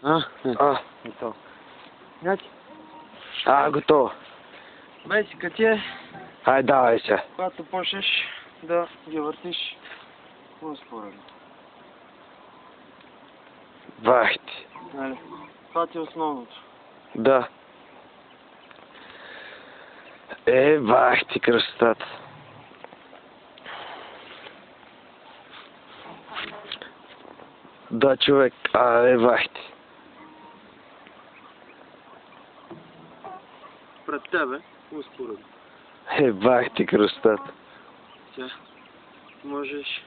Готово. Готово. Бейсика ти е, Ай, давай се. когато почнеш да ги въртиш успоредно. Бах ти. Нали? Това ти е основното. Да. Бах ти красотата. Да, човек. Бах ти. Пред тебе успоредно. Бах ти красотата. Сега можеш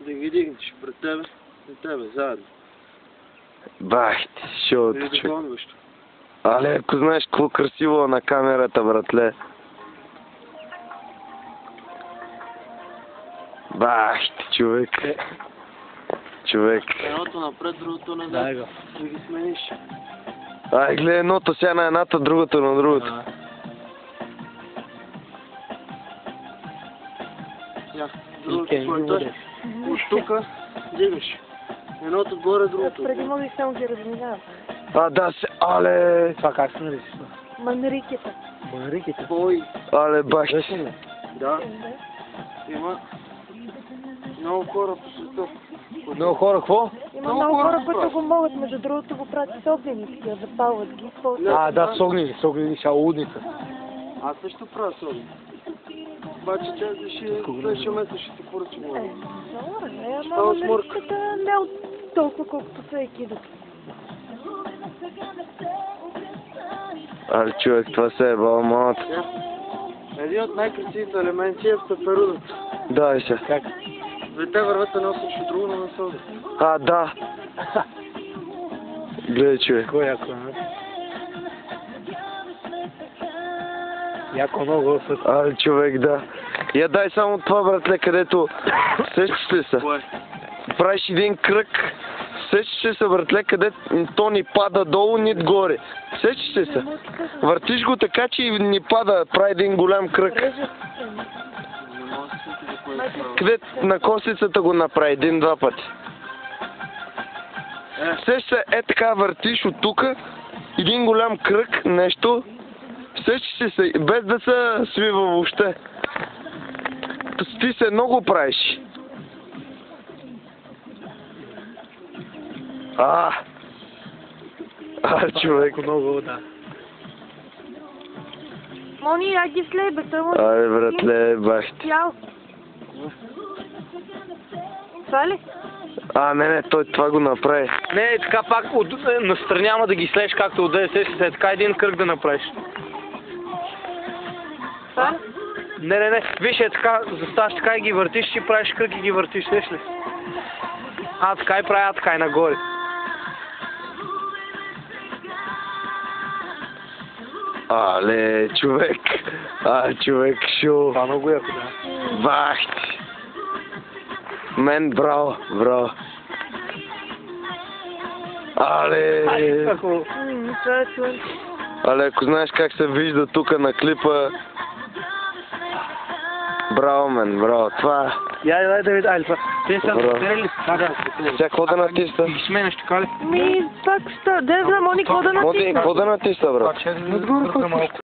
да ги дигнеш пред тебе и тебе заедно. Бах ти, шоуто, Или човек. допълнващо. Але ако знаеш какво красиво е на камерата, братле. Бах ти, човек. Човек. Едното напред, другото назад. Да ги смениш. Ай, гледай, едното сега на едната, другото на другото. Сега, другото според от тука дигаш. Едното отгоре, другото. Преди можеш само ги разминаваш. Да, але... Това как се нарича? Манрикета. Манриките? Бой. Але бах ти. Да. Има много хора по света. Много хора, какво? Има много хора, които го могат, между другото го правят с огнени, такива, запалват ги. Да, с огнени, сега лудница. Аз също правя с огнени. Обаче тя следващия месец ще се поръча много. Ама манрикета не от толкова, колкото са екидата. Але човек, това се е балмалата. Един от най-красивите елементи е в пеперудата. Дай се. Как? Двете върват едно срещу друго, но не се удрят. Да. Гледай, човек. Кой яко, яко много със. Але човек, да. Я дай само това, братле, където... Сещаш ли се? Кое? Правиш един кръг. Сещаш ли се, братле, където то ни пада долу, нит горе. Сещаш ли се? Въртиш го така, че ни пада, прави един голям кръг. Къде на косицата го направи, един-два пъти. Сещаш се, така въртиш от тука, един голям кръг, нещо. Сещаш ли се, без да се свива въобще. Ти се много правиш. Човек. Много, да. Мони, я ги слей, бе, той може... Абе, братле, бах ти. Ял. Това ли? Не, той това го направи. Не, така пак настрани няма да ги слеш както от ДСС, се така един кръг да направиш. Това ли? Не. Виж, така, заставаш така и ги въртиш, ти правиш кръг и ги въртиш, слеш ли? Така и правя, така и нагоре. Але, човек. Човек, шо. Това много яко, да. Бах ти. Мен, браво. Але... Това е чуен. Але, ако знаеш как се вижда тука на клипа... Браво, мен, браво. Това... Дай да видя, това. Те са Браво. натистерили. Сега какво да натисна? Ги сменяш така ли? Пак ще... Да знам, Мони, какво да натисна? Какво да натисна, брат? Отгоре малко.